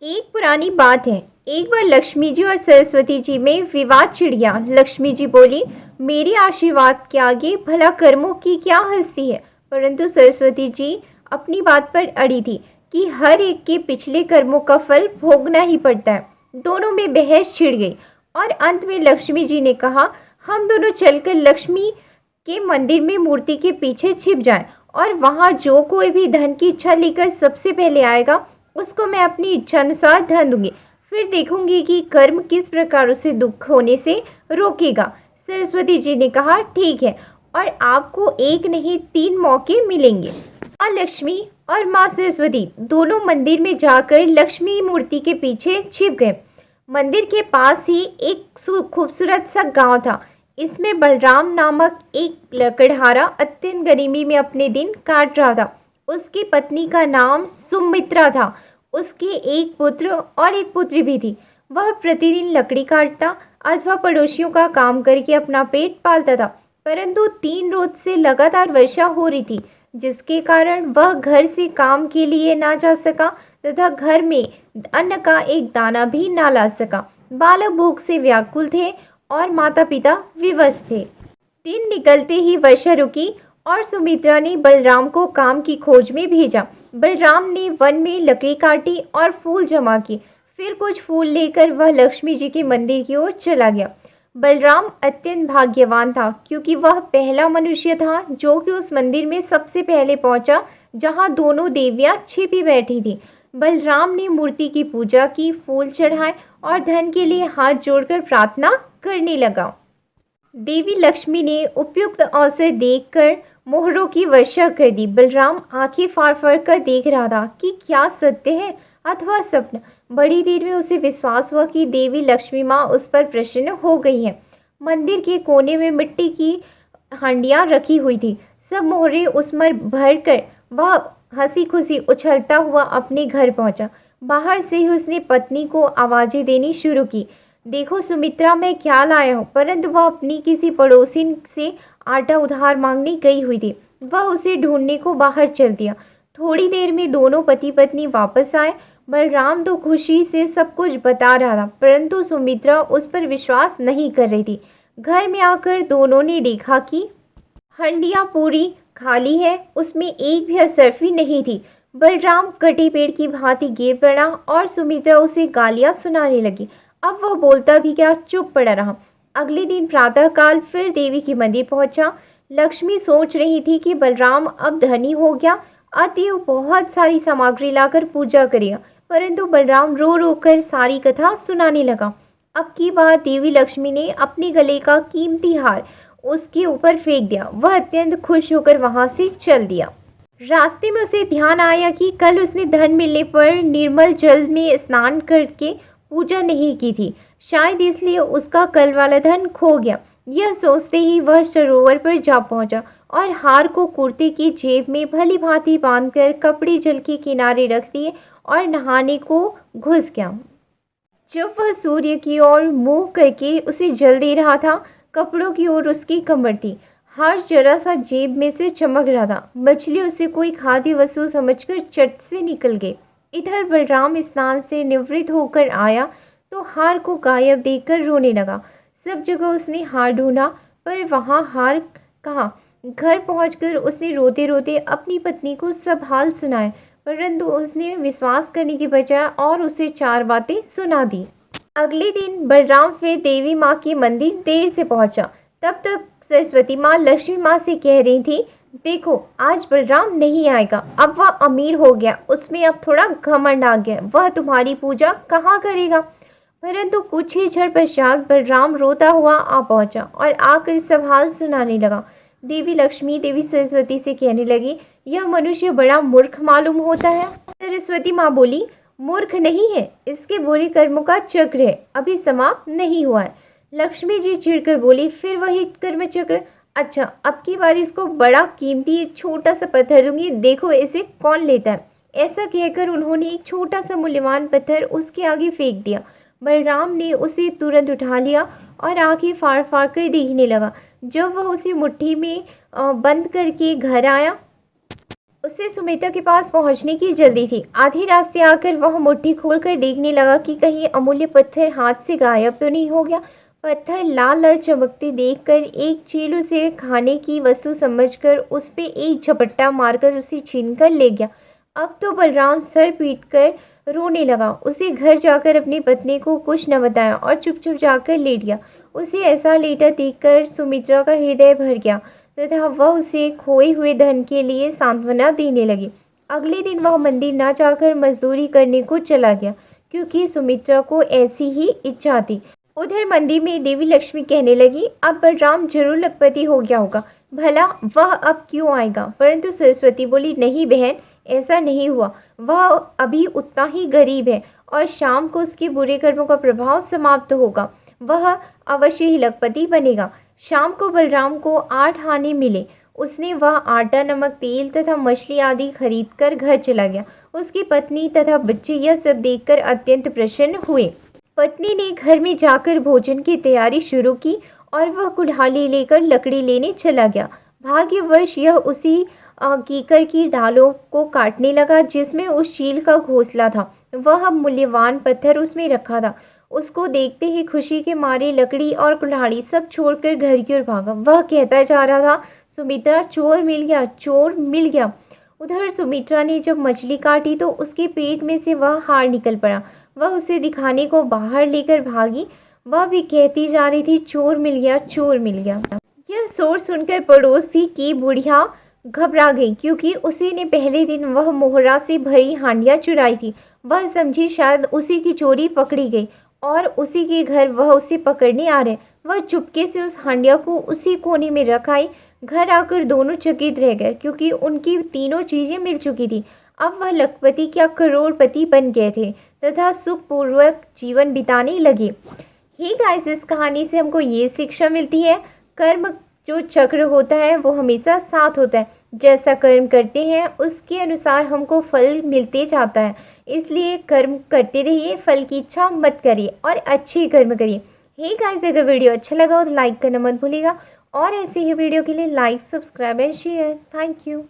एक पुरानी बात है। एक बार लक्ष्मी जी और सरस्वती जी में विवाद छिड़ गया। लक्ष्मी जी बोली, मेरे आशीर्वाद के आगे भला कर्मों की क्या हस्ती है। परंतु सरस्वती जी अपनी बात पर अड़ी थी कि हर एक के पिछले कर्मों का फल भोगना ही पड़ता है। दोनों में बहस छिड़ गई और अंत में लक्ष्मी जी ने कहा, हम दोनों चलकर लक्ष्मी के मंदिर में मूर्ति के पीछे छिप जाएं और वहां जो कोई भी धन की इच्छा लेकर सबसे पहले आएगा उसको मैं अपनी इच्छा अनुसार धन दूंगी। फिर देखूंगी कि कर्म किस प्रकार उसे दुख होने से रोकेगा। सरस्वती जी ने कहा, ठीक है, और आपको एक नहीं 3 मौके मिलेंगे। माँ लक्ष्मी और माँ सरस्वती दोनों मंदिर में जाकर लक्ष्मी मूर्ति के पीछे छिप गए। मंदिर के पास ही एक खूबसूरत सा गांव था। इसमें बलराम नामक एक लकड़हारा अत्यंत गरीबी में अपने दिन काट रहा था। उसकी पत्नी का नाम सुमित्रा था। उसके एक पुत्र और एक पुत्री भी थी। वह प्रतिदिन लकड़ी काटता अथवा पड़ोसियों का काम करके अपना पेट पालता था। परंतु 3 रोज से लगातार वर्षा हो रही थी, जिसके कारण वह घर से काम के लिए ना जा सका तथा घर में अन्न का एक दाना भी ना ला सका। बालक भूख से व्याकुल थे और माता पिता विवश थे। दिन निकलते ही वर्षा रुकी और सुमित्रा ने बलराम को काम की खोज में भेजा। बलराम ने वन में लकड़ी काटी और फूल जमा किए। फिर कुछ फूल लेकर वह लक्ष्मी जी के मंदिर की ओर चला गया। बलराम अत्यंत भाग्यवान था, क्योंकि वह पहला मनुष्य था जो कि उस मंदिर में सबसे पहले पहुंचा जहां दोनों देवियां छिपी बैठी थीं। बलराम ने मूर्ति की पूजा की, फूल चढ़ाए और धन के लिए हाथ जोड़कर प्रार्थना करने लगा। देवी लक्ष्मी ने उपयुक्त अवसर देखकर मोहरों की वर्षा कर दी। बलराम आंखें फाड़ फाड़ कर देख रहा था कि क्या सत्य है अथवा स्वप्न। बड़ी देर में उसे विश्वास हुआ कि देवी लक्ष्मी माँ उस पर प्रसन्न हो गई है। मंदिर के कोने में मिट्टी की हांडियाँ रखी हुई थी। सब मोहरे उसमें भर कर वह हंसी खुशी उछलता हुआ अपने घर पहुंचा। बाहर से ही उसने पत्नी को आवाज़ें देनी शुरू की, देखो सुमित्रा, मैं क्या लाया हूँ। परंतु वह अपनी किसी पड़ोसी से आटा उधार मांगने गई हुई थी। वह उसे ढूंढने को बाहर चल दिया। थोड़ी देर में दोनों पति पत्नी वापस आए। बलराम तो खुशी से सब कुछ बता रहा था, परंतु सुमित्रा उस पर विश्वास नहीं कर रही थी। घर में आकर दोनों ने देखा कि हंडिया पूरी खाली है, उसमें एक भी असरफी नहीं थी। बलराम कटे पेड़ की भांति गिर पड़ा और सुमित्रा उसे गालियां सुनाने लगी। अब वह बोलता भी क्या, चुप पड़ा रहा। अगले दिन प्रातःकाल फिर देवी के मंदिर पहुंचा। लक्ष्मी सोच रही थी कि बलराम अब धनी हो गया, अतएव बहुत सारी सामग्री लाकर पूजा करेगा, परंतु बलराम रो रो कर सारी कथा सुनाने लगा। अब की बार देवी लक्ष्मी ने अपने गले का कीमती हार उसके ऊपर फेंक दिया। वह अत्यंत खुश होकर वहां से चल दिया। रास्ते में उसे ध्यान आया कि कल उसने धन मिलने पर निर्मल जल में स्नान करके पूजा नहीं की थी, शायद इसलिए उसका कल वाला धन खो गया। यह सोचते ही वह सरोवर पर जा पहुंचा और हार को कुर्ते की जेब में भली भांति बांधकर कपड़े जल के किनारे रख दिए और नहाने को घुस गया। जब वह सूर्य की ओर मुंह करके उसे जल दे रहा था, कपड़ों की ओर उसकी कमर थी। हार जरा सा जेब में से चमक रहा था। मछली उसे कोई खाद्य वस्तु समझकर चट से निकल गई। इधर बलराम स्नान से निवृत्त होकर आया तो हार को गायब देखकर रोने लगा। सब जगह उसने हार ढूंढा, पर वहाँ हार कहाँ। घर पहुंचकर उसने रोते रोते अपनी पत्नी को सब हाल सुनाए, परंतु उसने विश्वास करने की बजाय और उसे 4 बातें सुना दी। अगले दिन बलराम फिर देवी माँ के मंदिर देर से पहुंचा। तब तक सरस्वती माँ लक्ष्मी माँ से कह रही थी, देखो आज बलराम नहीं आएगा, अब वह अमीर हो गया, उसमें अब थोड़ा घमंड आ गया, वह तुम्हारी पूजा कहाँ करेगा। परंतु कुछ ही क्षण पश्चात बलराम रोता हुआ आ पहुंचा और आकर सब हाल सुनाने लगा। देवी लक्ष्मी देवी सरस्वती से कहने लगी, यह मनुष्य बड़ा मूर्ख मालूम होता है। सरस्वती माँ बोली, मूर्ख नहीं है, इसके बुरे कर्मों का चक्र है, अभी समाप्त नहीं हुआ है। लक्ष्मी जी चिढ़कर बोली, फिर वही कर्म चक्र। अच्छा, अब की बार इसको बड़ा कीमती एक छोटा सा पत्थर दूंगी, देखो इसे कौन लेता है। ऐसा कहकर उन्होंने एक छोटा सा मूल्यवान पत्थर उसके आगे फेंक दिया। बलराम ने उसे तुरंत उठा लिया और आंखें फाड़ फाड़ कर देखने लगा। जब वह उसे मुट्ठी में बंद करके घर आया उसे सुमित्रा के पास पहुंचने की जल्दी थी। आधे रास्ते आकर वह मुट्ठी खोलकर देखने लगा कि कहीं अमूल्य पत्थर हाथ से गायब तो नहीं हो गया। पत्थर लाल लाल चमकते देखकर एक चील उसे खाने की वस्तु समझकर उस पे एक झपट्टा मारकर उसे छीनकर ले गया। अब तो बलराम सर पीटकर रोने लगा। उसे घर जाकर अपनी पत्नी को कुछ न बताया और चुप जाकर लेट गया। उसे ऐसा लेटा देखकर सुमित्रा का हृदय भर गया तथा वह उसे खोए हुए धन के लिए सांत्वना देने लगी। अगले दिन वह मंदिर न जाकर मजदूरी करने को चला गया, क्योंकि सुमित्रा को ऐसी ही इच्छा थी। उधर मंदिर में देवी लक्ष्मी कहने लगी, अब बलराम जरूर लखपति हो गया होगा, भला वह अब क्यों आएगा। परंतु सरस्वती बोली, नहीं बहन, ऐसा नहीं हुआ। वह अभी उतना ही गरीब है और शाम को उसके बुरे कर्मों का प्रभाव समाप्त होगा। वह अवश्य ही लखपति बनेगा। शाम को बलराम को 8 आने मिले। उसने वह आटा, नमक, तेल तथा मछली आदि खरीदकर घर चला गया। उसकी पत्नी तथा बच्चे यह सब देखकर अत्यंत प्रसन्न हुए। पत्नी ने घर में जाकर भोजन की तैयारी शुरू की और वह कुल्हाड़ी लेकर लकड़ी लेने चला गया। भाग्यवश यह उसी कीकर की डालों को काटने लगा जिसमें उस चील का घोंसला था। वह मूल्यवान पत्थर उसमें रखा था। उसको देखते ही खुशी के मारे लकड़ी और कुल्हाड़ी सब छोड़कर घर की ओर भागा। वह कहता जा रहा था, सुमित्रा, चोर मिल गया, चोर मिल गया। उधर सुमित्रा ने जब मछली काटी तो उसके पेट में से वह हार निकल पड़ा। वह उसे दिखाने को बाहर लेकर भागी। वह भी कहती जा रही थी, चोर मिल गया, चोर मिल गया। यह शोर सुनकर पड़ोसी की बुढ़िया घबरा गई, क्योंकि उसी ने पहले दिन वह मोहरा से भरी हांडियां चुराई थी। वह समझी शायद उसी की चोरी पकड़ी गई और उसी के घर वह उसे पकड़ने आ रहे। वह चुपके से उस हांडिया को उसी कोने में रख आई। घर आकर दोनों चकित रह गए, क्योंकि उनकी तीनों चीजें मिल चुकी थी। अब वह लखपति क्या करोड़पति बन गए थे तथा सुखपूर्वक जीवन बिताने लगे। ही गाइस, इस कहानी से हमको ये शिक्षा मिलती है, कर्म जो चक्र होता है वो हमेशा साथ होता है। जैसा कर्म करते हैं उसके अनुसार हमको फल मिलते जाता है। इसलिए कर्म करते रहिए, फल की इच्छा मत करिए और अच्छे कर्म करिए। हे गाइस, अगर वीडियो अच्छा लगा हो तो लाइक करना मत भूलिएगा और ऐसे ही वीडियो के लिए like, subscribe and share. Thank you.